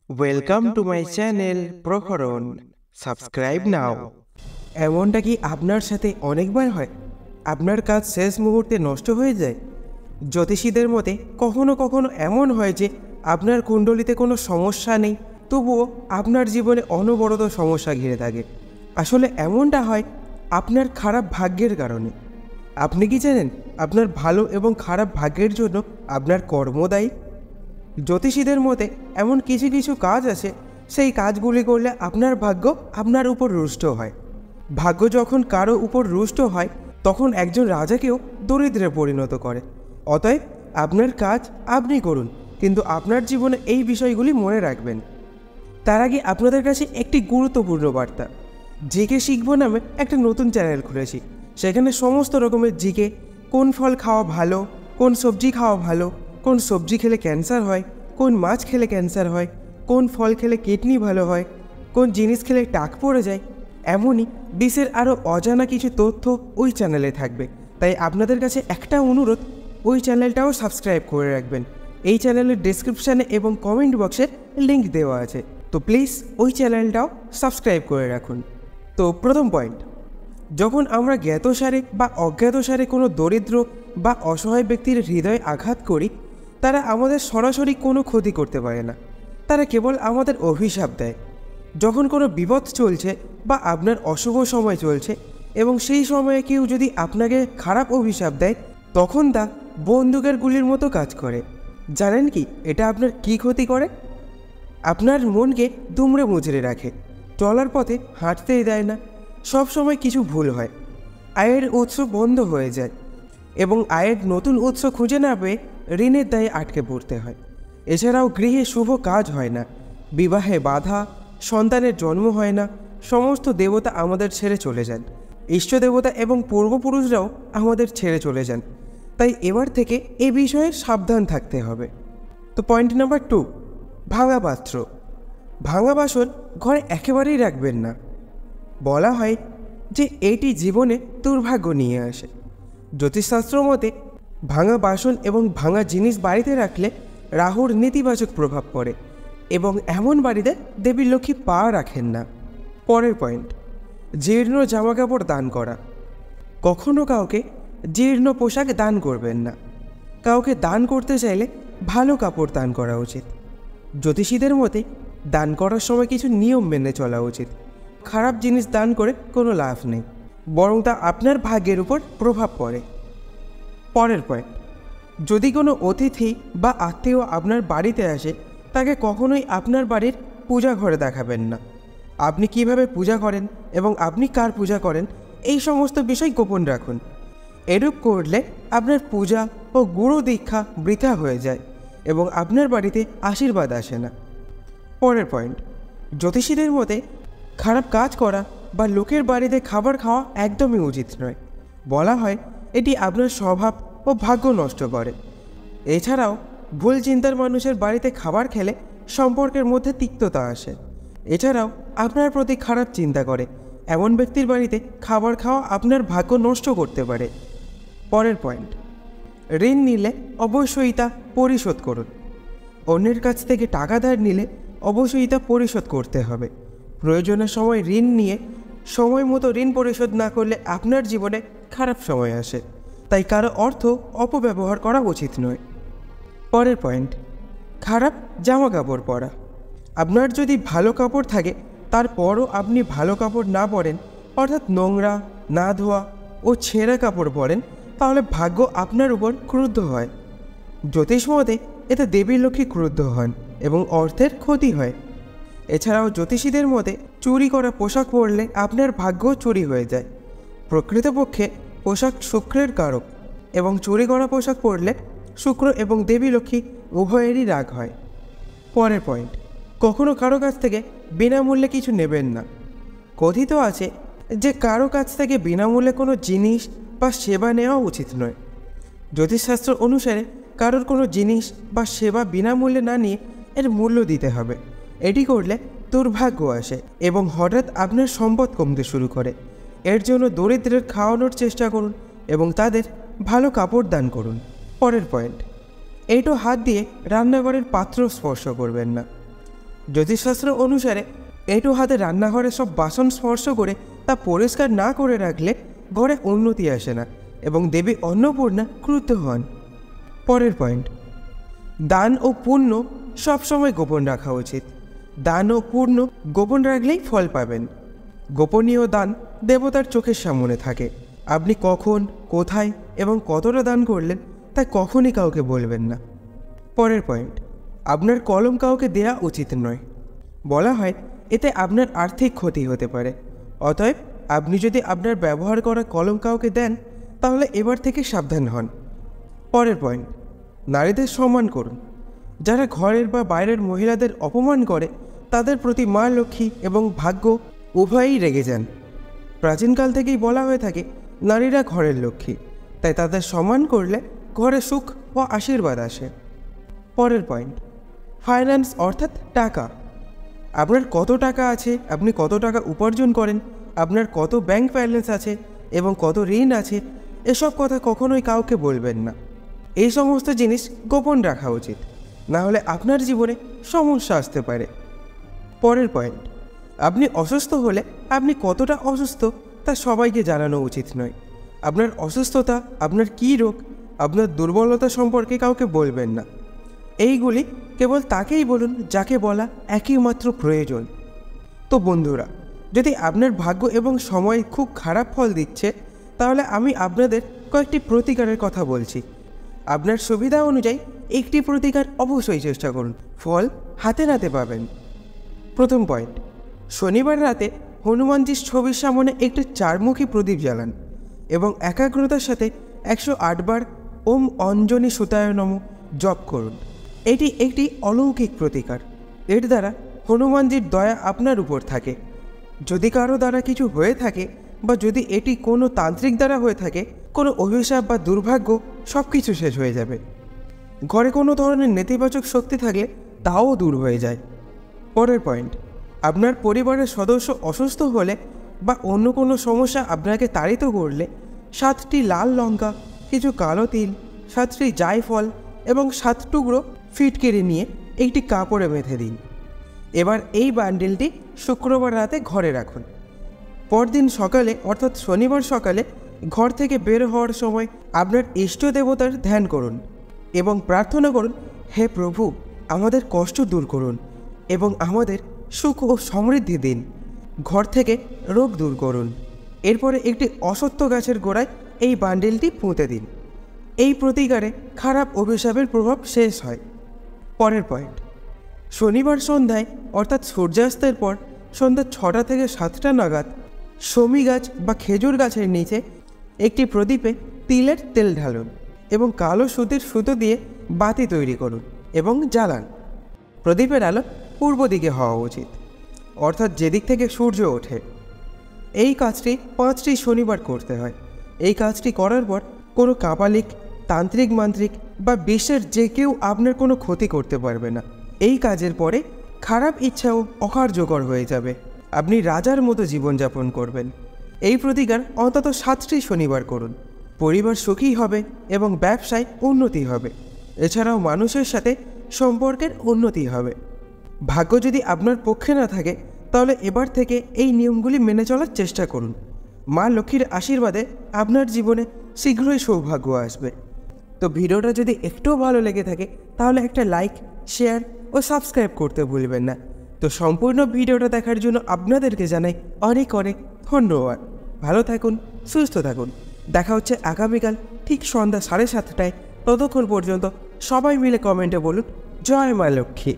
Welcome to my channel Prahoran. Subscribe নাও। এমনটা কি আপনার সাথে অনেকবার হয়? আপনার কাজ শেষ মুহূর্তে নষ্ট হয়ে যায়। জ্যোতিষীদের মতে কখনো কখনো এমন হয় যে আপনার কুণ্ডলিতে কোনো সমস্যা নেই, তবুও আপনার জীবনে অনবরত সমস্যা ঘিরে থাকে। আসলে এমনটা হয় আপনার খারাপ ভাগ্যের কারণে। আপনি কি জানেন আপনার ভালো এবং খারাপ ভাগ্যের জন্য আপনার কর্ম দায়ী? জ্যোতিষীদের মতে এমন কিছু কিছু কাজ আছে, সেই কাজগুলি করলে আপনার ভাগ্য আপনার উপর রুষ্ট হয়। ভাগ্য যখন কারো উপর রুষ্ট হয় তখন একজন রাজাকেও দরিদ্রে পরিণত করে। অতএব আপনার কাজ আপনি করুন, কিন্তু আপনার জীবনে এই বিষয়গুলি মনে রাখবেন। তার আগে আপনাদের কাছে একটি গুরুত্বপূর্ণ বার্তা। জিকে শিখবো নামে একটা নতুন চ্যানেল খুলেছি। সেখানে সমস্ত রকমের জিকে, কোন ফল খাওয়া ভালো, কোন সবজি খাওয়া ভালো, কোন সবজি খেলে ক্যান্সার হয়, কোন মাছ খেলে ক্যান্সার হয়, কোন ফল খেলে কিডনি ভালো হয়, কোন জিনিস খেলে টাক পড়ে যায়, এমনই বিশ্বের আরও অজানা কিছু তথ্য ওই চ্যানেলে থাকবে। তাই আপনাদের কাছে একটা অনুরোধ, ওই চ্যানেলটাও সাবস্ক্রাইব করে রাখবেন। এই চ্যানেলের ডেসক্রিপশানে এবং কমেন্ট বক্সে লিঙ্ক দেওয়া আছে, তো প্লিজ ওই চ্যানেলটাও সাবস্ক্রাইব করে রাখুন। তো প্রথম পয়েন্ট, যখন আমরা জ্ঞাতসারে বা অজ্ঞাতসারে কোনো দরিদ্র বা অসহায় ব্যক্তির হৃদয়ে আঘাত করি, তারা আমাদের সরাসরি কোনো ক্ষতি করতে পারে না, তারা কেবল আমাদের অভিশাপ দেয়। যখন কোনো বিপদ চলছে বা আপনার অশুভ সময় চলছে এবং সেই সময়ে কেউ যদি আপনাকে খারাপ অভিশাপ দেয়, তখন তা বন্দুকের গুলির মতো কাজ করে। জানেন কি এটা আপনার কী ক্ষতি করে? আপনার মনকে দুমড়ে মুচড়ে রাখে, চলার পথে হাঁটতেই দেয় না, সব সময় কিছু ভুল হয়, আয়ের উৎস বন্ধ হয়ে যায় এবং আয়ের নতুন উৎস খুঁজে না পেয়ে ঋণের দায়ে আটকে পড়তে হয়। এছাড়াও গৃহে শুভ কাজ হয় না, বিবাহে বাধা, সন্তানের জন্ম হয় না, সমস্ত দেবতা আমাদের ছেড়ে চলে যান, ইষ্ট দেবতা এবং পূর্বপুরুষরাও আমাদের ছেড়ে চলে যান। তাই এবার থেকে এ বিষয়ে সাবধান থাকতে হবে। তো পয়েন্ট নাম্বার 2, ভাঙা পাত্র। ভাঙা বাসন ঘরে একেবারেই রাখবেন না। বলা হয় যে এটি জীবনে দুর্ভাগ্য নিয়ে আসে। জ্যোতিষশাস্ত্র মতে ভাঙা বাসন এবং ভাঙা জিনিস বাড়িতে রাখলে রাহুর নেতিবাচক প্রভাব পড়ে এবং এমন বাড়িতে দেবী লক্ষ্মী পা রাখেন না। পরের পয়েন্ট, জীর্ণ জামাকাপড় দান করা। কখনো কাউকে জীর্ণ পোশাক দান করবেন না। কাউকে দান করতে চাইলে ভালো কাপড় দান করা উচিত। জ্যোতিষীদের মতে দান করার সময় কিছু নিয়ম মেনে চলা উচিত। খারাপ জিনিস দান করে কোনো লাভ নেই, বরং তা আপনার ভাগ্যের উপর প্রভাব পড়ে। পরের পয়েন্ট, যদি কোনো অতিথি বা আত্মীয় আপনার বাড়িতে আসে, তাকে কখনোই আপনার বাড়ির পূজা ঘরে দেখাবেন না। আপনি কিভাবে পূজা করেন এবং আপনি কার পূজা করেন, এই সমস্ত বিষয় গোপন রাখুন। এরূপ করলে আপনার পূজা ও গুরু দীক্ষা বৃথা হয়ে যায় এবং আপনার বাড়িতে আশীর্বাদ আসে না। পরের পয়েন্ট, জ্যোতিষীদের মতে খারাপ কাজ করা বা লোকের বাড়িতে খাবার খাওয়া একদমই উচিত নয়। বলা হয় এটি আপনার স্বভাব ও ভাগ্য নষ্ট করে। এছাড়াও ভুল চিন্তার মানুষের বাড়িতে খাবার খেলে সম্পর্কের মধ্যে তিক্ততা আসে। এছাড়াও আপনার প্রতি খারাপ চিন্তা করে এমন ব্যক্তির বাড়িতে খাবার খাওয়া আপনার ভাগ্য নষ্ট করতে পারে। পরের পয়েন্ট, ঋণ নিলে অবশ্যই তা পরিশোধ করুন। অন্যের কাছ থেকে টাকা ধার নিলে অবশ্যই তা পরিশোধ করতে হবে। প্রয়োজনের সময় ঋণ নিয়ে সময় মতো ঋণ পরিশোধ না করলে আপনার জীবনে খারাপ সময় আসে। তাই কারো অর্থ অপব্যবহার করা উচিত নয়। পরের পয়েন্ট, খারাপ জামা কাপড় পরা। আপনার যদি ভালো কাপড় থাকে তারপরও আপনি ভালো কাপড় না পরেন, অর্থাৎ নোংরা, না ধোয়া ও ছেঁড়া কাপড় পরেন, তাহলে ভাগ্য আপনার উপর ক্রুদ্ধ হয়। জ্যোতিষ মতে এতে দেবী লক্ষ্মী ক্রুদ্ধ হন এবং অর্থের ক্ষতি হয়। এছাড়াও জ্যোতিষীদের মতে চুরি করা পোশাক পরলে আপনার ভাগ্যও চুরি হয়ে যায়। প্রকৃতপক্ষে পোশাক শুক্রের কারক এবং চুরি করা পোশাক পরলে শুক্র এবং দেবী লক্ষ্মী উভয়েরই রাগ হয়। পরের পয়েন্ট, কখনো কারো কাছ থেকে বিনামূল্যে কিছু নেবেন না। কথিত আছে যে কারো কাছ থেকে বিনামূল্যে কোনো জিনিস বা সেবা নেওয়া উচিত নয়। জ্যোতিষশাস্ত্র অনুসারে কারোর কোনো জিনিস বা সেবা বিনামূল্যে না নিয়ে এর মূল্য দিতে হবে। এটি করলে দুর্ভাগ্য আসে এবং হঠাৎ আপনার সম্পদ কমতে শুরু করে। এর জন্য দরিদ্রের খাওয়ানোর চেষ্টা করুন এবং তাদের ভালো কাপড় দান করুন। পরের পয়েন্ট, এইটো হাত দিয়ে রান্নাঘরের পাত্র স্পর্শ করবেন না। জ্যোতিষশাস্ত্র অনুসারে এঁটো হাতে রান্নাঘরে সব বাসন স্পর্শ করে তা পরিষ্কার না করে রাখলে ঘরে উন্নতি আসে না এবং দেবী অন্নপূর্ণা ক্রুদ্ধ হন। পরের পয়েন্ট, দান ও পুণ্য সবসময় গোপন রাখা উচিত। দান ও পুণ্য গোপন রাখলেই ফল পাবেন। গোপনীয় দান দেবতার চোখের সামনে থাকে। আপনি কখন, কোথায় এবং কতটা দান করলেন তা কখনই কাউকে বলবেন না। পরের পয়েন্ট, আপনার কলম কাউকে দেয়া উচিত নয়। বলা হয় এতে আপনার আর্থিক ক্ষতি হতে পারে। অতএব আপনি যদি আপনার ব্যবহার করা কলম কাউকে দেন তাহলে এবার থেকে সাবধান হন। পরের পয়েন্ট, নারীদের সম্মান করুন। যারা ঘরের বা বাইরের মহিলাদের অপমান করে তাদের প্রতি মা লক্ষ্মী এবং ভাগ্য উভয়ই রেগে যান। প্রাচীনকাল থেকেই বলা হয়ে থাকে নারীরা ঘরের লক্ষ্মী, তাই তাদের সম্মান করলে ঘরে সুখ ও আশীর্বাদ আসে। পরের পয়েন্ট, ফাইন্যান্স অর্থাৎ টাকা। আপনার কত টাকা আছে, আপনি কত টাকা উপার্জন করেন, আপনার কত ব্যাংক ব্যালেন্স আছে এবং কত ঋণ আছে, এসব কথা কখনোই কাউকে বলবেন না। এই সমস্ত জিনিস গোপন রাখা উচিত, না হলে আপনার জীবনে সমস্যা আসতে পারে। পরের পয়েন্ট, আপনি অসুস্থ হলে আপনি কতটা অসুস্থ তা সবাইকে জানানো উচিত নয়। আপনার অসুস্থতা, আপনার কী রোগ, আপনার দুর্বলতা সম্পর্কে কাউকে বলবেন না। এইগুলি কেবল তাকেই বলুন যাকে বলা একই মাত্র প্রয়োজন। তো বন্ধুরা, যদি আপনার ভাগ্য এবং সময় খুব খারাপ ফল দিচ্ছে তাহলে আমি আপনাদের কয়েকটি প্রতিকারের কথা বলছি। আপনার সুবিধা অনুযায়ী একটি প্রতিকার অবশ্যই চেষ্টা করুন, ফল হাতে নাতে পাবেন। প্রথম পয়েন্ট, শনিবার রাতে হনুমানজির ছবির সামনে একটি চারমুখী প্রদীপ জ্বালান এবং একাগ্রতার সাথে 108 বার ওম অঞ্জনী সুতায় নমঃ জপ করুন। এটি একটি অলৌকিক প্রতিকার। এর দ্বারা হনুমানজির দয়া আপনার উপর থাকে। যদি কারো দ্বারা কিছু হয়ে থাকে বা যদি এটি কোনো তান্ত্রিক দ্বারা হয়ে থাকে, কোনো অভিশাপ বা দুর্ভাগ্য সব কিছু শেষ হয়ে যাবে। ঘরে কোনো ধরনের নেতিবাচক শক্তি থাকলে তাও দূর হয়ে যায়। পরের পয়েন্ট, আপনার পরিবারের সদস্য অসুস্থ হলে বা অন্য কোনো সমস্যা আপনাকে তাড়িত করলে 7টি লাল লঙ্কা, কিছু কালো তিল, 7টি জায়ফল এবং 7 টুকরো ফিটকিরি নিয়ে একটি কাপড়ে বেঁধে দিন। এবার এই বান্ডিলটি শুক্রবার রাতে ঘরে রাখুন। পরদিন সকালে অর্থাৎ শনিবার সকালে ঘর থেকে বের হওয়ার সময় আপনার ইষ্ট দেবতার ধ্যান করুন এবং প্রার্থনা করুন, হে প্রভু, আমাদের কষ্ট দূর করুন এবং আমাদের সুখ ও সমৃদ্ধি দিন। ঘর থেকে রোগ দূর করুন। এরপরে একটি অশ্বত্থ গাছের গোড়ায় এই বান্ডিলটি পুঁতে দিন। এই প্রতিকারে খারাপ অভিশাপের প্রভাব শেষ হয়। পরের পয়েন্ট, শনিবার সন্ধ্যায় অর্থাৎ সূর্যাস্তের পর সন্ধ্যা 6টা থেকে 7টা নাগাদ শমী গাছ বা খেজুর গাছের নিচে একটি প্রদীপে তিলের তেল ঢালুন এবং কালো সুতির সুতো দিয়ে বাতি তৈরি করুন এবং জ্বালান। প্রদীপের আলো পূর্ব দিকে হওয়া উচিত, অর্থাৎ যেদিক থেকে সূর্য ওঠে। এই কাজটি 5টি শনিবার করতে হয়। এই কাজটি করার পর কোনো কাপালিক, তান্ত্রিক, মান্ত্রিক বা বিশ্বের যে কেউ আপনার কোনো ক্ষতি করতে পারবে না। এই কাজের পরে খারাপ ইচ্ছাও অকার্যকর হয়ে যাবে। আপনি রাজার মতো জীবনযাপন করবেন। এই প্রতিকার অন্তত 7টি শনিবার করুন। পরিবার সুখী হবে এবং ব্যবসায় উন্নতি হবে। এছাড়াও মানুষের সাথে সম্পর্কের উন্নতি হবে। ভাগ্য যদি আপনার পক্ষে না থাকে তাহলে এবার থেকে এই নিয়মগুলি মেনে চলার চেষ্টা করুন। মা লক্ষ্মীর আশীর্বাদে আপনার জীবনে শীঘ্রই সৌভাগ্য আসবে। তো ভিডিওটা যদি একটুও ভালো লেগে থাকে তাহলে একটা লাইক, শেয়ার ও সাবস্ক্রাইব করতে ভুলবেন না। তো সম্পূর্ণ ভিডিওটা দেখার জন্য আপনাদেরকে জানাই অনেক অনেক ধন্যবাদ। ভালো থাকুন, সুস্থ থাকুন। দেখা হচ্ছে আগামীকাল ঠিক সন্ধ্যা 7:30টায়। ততক্ষণ পর্যন্ত সবাই মিলে কমেন্টে বলুন জয় মা লক্ষ্মী।